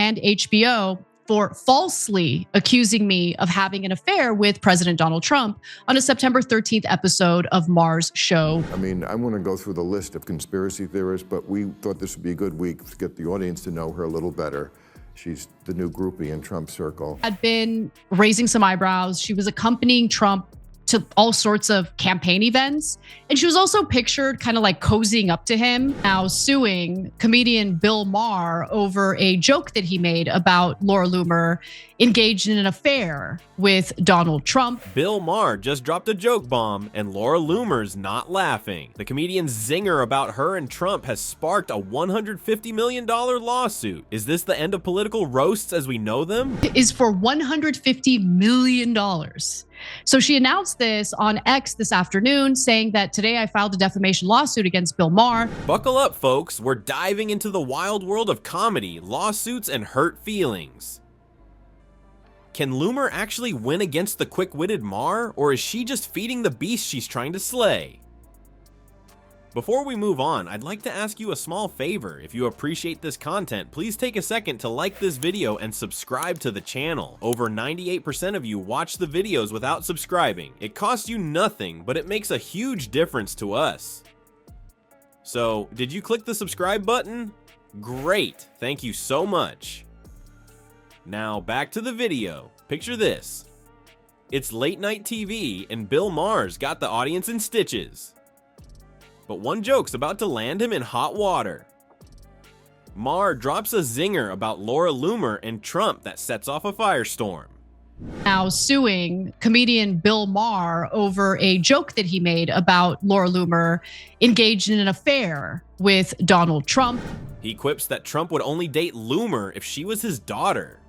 and HBO for falsely accusing me of having an affair with President Donald Trump on a September 13th episode of Marr's show. I mean, I want to go through the list of conspiracy theorists, but we thought this would be a good week to get the audience to know her a little better. She's the new groupie in Trump's circle. Had been raising some eyebrows. She was accompanying Trump to all sorts of campaign events. And she was also pictured kind of like cozying up to him, now suing comedian Bill Maher over a joke that he made about Laura Loomer engaged in an affair with Donald Trump. Bill Maher just dropped a joke bomb and Laura Loomer's not laughing. The comedian's zinger about her and Trump has sparked a $150 million lawsuit. Is this the end of political roasts as we know them? It is for $150 million. So she announced this on X this afternoon, saying that today I filed a defamation lawsuit against Bill Maher. Buckle up, folks. We're diving into the wild world of comedy, lawsuits, and hurt feelings. Can Loomer actually win against the quick-witted Marr, or is she just feeding the beast she's trying to slay? Before we move on, I'd like to ask you a small favor. If you appreciate this content, please take a second to like this video and subscribe to the channel. Over 98% of you watch the videos without subscribing. It costs you nothing, but it makes a huge difference to us. So, did you click the subscribe button? Great, thank you so much. Now, back to the video. Picture this. It's late night TV and Bill Maher's got the audience in stitches. But one joke's about to land him in hot water. Marr drops a zinger about Laura Loomer and Trump that sets off a firestorm. Now suing comedian Bill Maher over a joke that he made about Laura Loomer engaged in an affair with Donald Trump. He quips that Trump would only date Loomer if she was his daughter.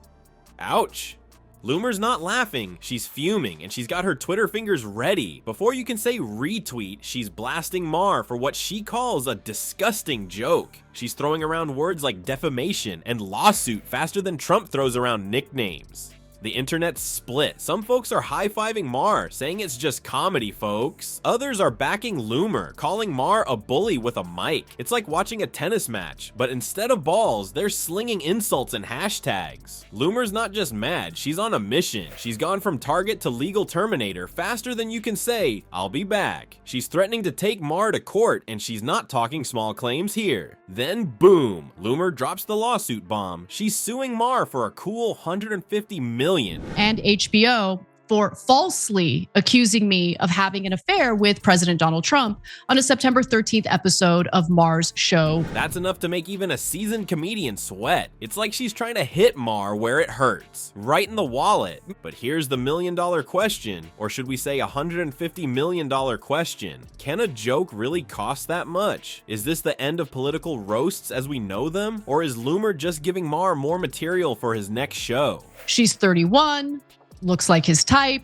Ouch. Loomer's not laughing, she's fuming, and she's got her Twitter fingers ready. Before you can say retweet, she's blasting Marr for what she calls a disgusting joke. She's throwing around words like defamation and lawsuit faster than Trump throws around nicknames. The internet's split. Some folks are high-fiving Marr, saying it's just comedy, folks. Others are backing Loomer, calling Marr a bully with a mic. It's like watching a tennis match, but instead of balls, they're slinging insults and hashtags. Loomer's not just mad, she's on a mission. She's gone from target to legal terminator faster than you can say, "I'll be back." She's threatening to take Marr to court, and she's not talking small claims here. Then boom, Loomer drops the lawsuit bomb. She's suing Marr for a cool $150 million. And HBO for falsely accusing me of having an affair with President Donald Trump on a September 13th episode of Marr's show. That's enough to make even a seasoned comedian sweat. It's like she's trying to hit Marr where it hurts, right in the wallet. But here's the million-dollar question, or should we say $150 million question. Can a joke really cost that much? Is this the end of political roasts as we know them? Or is Loomer just giving Marr more material for his next show? She's 31. Looks like his type.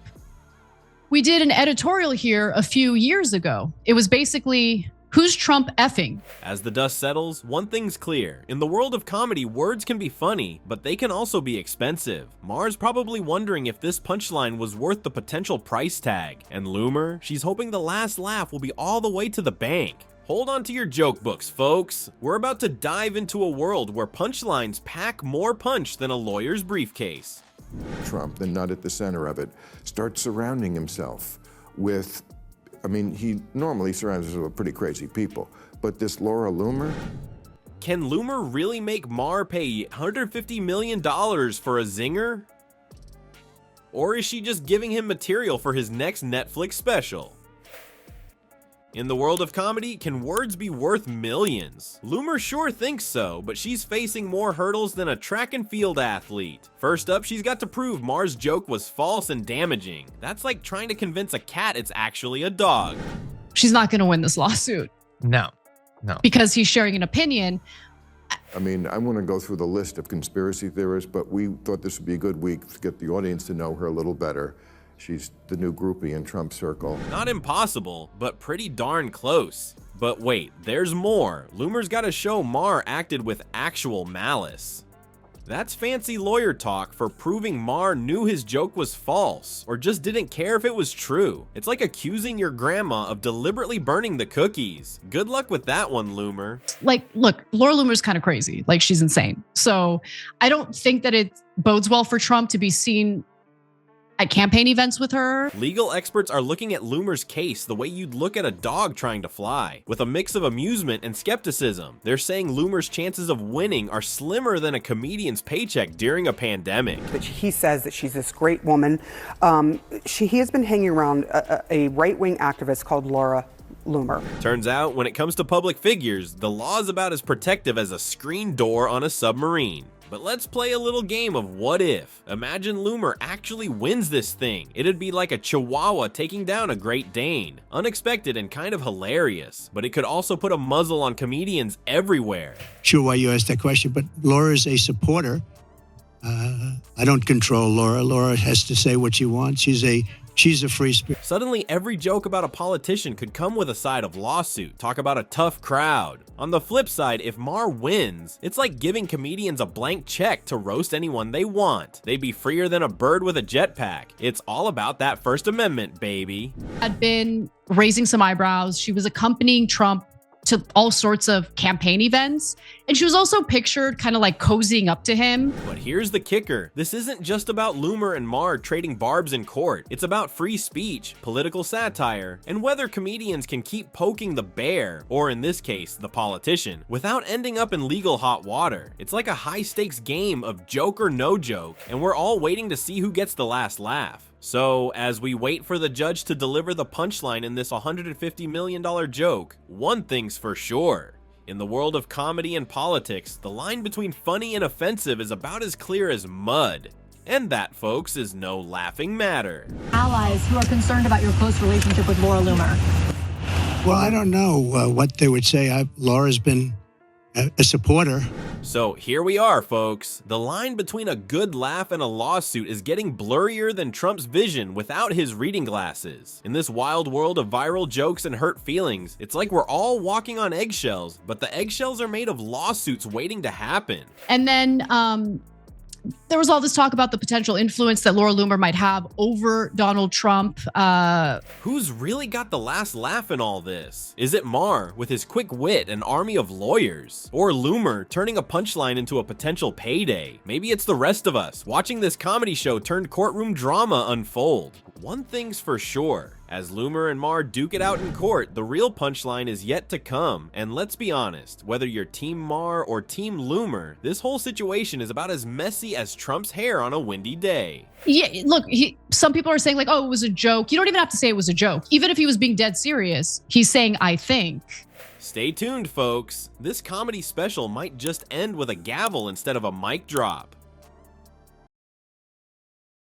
We did an editorial here a few years ago. It was basically, who's Trump effing? As the dust settles, one thing's clear. In the world of comedy, words can be funny, but they can also be expensive. Marr's probably wondering if this punchline was worth the potential price tag. And Loomer, she's hoping the last laugh will be all the way to the bank. Hold on to your joke books, folks. We're about to dive into a world where punchlines pack more punch than a lawyer's briefcase. Trump, then not at the center of it, starts surrounding himself with, I mean, he normally surrounds himself with pretty crazy people, but this Laura Loomer? Can Loomer really make Marr pay $150 million for a zinger? Or is she just giving him material for his next Netflix special? In the world of comedy, can words be worth millions? Loomer sure thinks so, but she's facing more hurdles than a track and field athlete. First up, she's got to prove Marr's joke was false and damaging. That's like trying to convince a cat it's actually a dog. She's not going to win this lawsuit. No. Because he's sharing an opinion. I mean, I want to go through the list of conspiracy theorists, but we thought this would be a good week to get the audience to know her a little better. She's the new groupie in Trump's circle. Not impossible, but pretty darn close. But wait, there's more. Loomer's got to show Marr acted with actual malice. That's fancy lawyer talk for proving Marr knew his joke was false, or just didn't care if it was true. It's like accusing your grandma of deliberately burning the cookies. Good luck with that one, Loomer. Like, look, Laura Loomer's kind of crazy. Like, she's insane. So I don't think that it bodes well for Trump to be seen at campaign events with her. Legal experts are looking at Loomer's case the way you'd look at a dog trying to fly, with a mix of amusement and skepticism. They're saying Loomer's chances of winning are slimmer than a comedian's paycheck during a pandemic. But he says that she's this great woman. He has been hanging around a right-wing activist called Laura Loomer. Turns out, when it comes to public figures, the law is about as protective as a screen door on a submarine. But let's play a little game of what if. Imagine Loomer actually wins this thing. It'd be like a Chihuahua taking down a Great Dane. Unexpected and kind of hilarious, but it could also put a muzzle on comedians everywhere. Sure why you asked that question, but Laura's a supporter. I don't control Laura. Laura has to say what she wants. She's a free spirit. Suddenly, every joke about a politician could come with a side of lawsuit. Talk about a tough crowd. On the flip side, if Marr wins, it's like giving comedians a blank check to roast anyone they want. They'd be freer than a bird with a jetpack. It's all about that First Amendment, baby. Had been raising some eyebrows. She was accompanying Trump to all sorts of campaign events. And she was also pictured kind of like cozying up to him. But here's the kicker. This isn't just about Loomer and Marr trading barbs in court. It's about free speech, political satire, and whether comedians can keep poking the bear, or in this case, the politician, without ending up in legal hot water. It's like a high-stakes game of joke or no joke, and we're all waiting to see who gets the last laugh. So, as we wait for the judge to deliver the punchline in this $150 million joke, one thing's for sure. In the world of comedy and politics, the line between funny and offensive is about as clear as mud. And that, folks, is no laughing matter. Allies who are concerned about your close relationship with Laura Loomer. Well, I don't know what they would say. Laura's been a supporter. So here we are, folks. The line between a good laugh and a lawsuit is getting blurrier than Trump's vision without his reading glasses. In this wild world of viral jokes and hurt feelings, it's like we're all walking on eggshells, but the eggshells are made of lawsuits waiting to happen. And then there was all this talk about the potential influence that Laura Loomer might have over Donald Trump. Who's really got the last laugh in all this? Is it Marr with his quick wit and army of lawyers? Or Loomer turning a punchline into a potential payday? Maybe it's the rest of us watching this comedy show turned courtroom drama unfold. One thing's for sure. As Loomer and Marr duke it out in court, the real punchline is yet to come. And let's be honest, whether you're Team Marr or Team Loomer, this whole situation is about as messy as Trump's hair on a windy day. Yeah, look, some people are saying like, oh, it was a joke. You don't even have to say it was a joke. Even if he was being dead serious, he's saying, I think. Stay tuned, folks. This comedy special might just end with a gavel instead of a mic drop.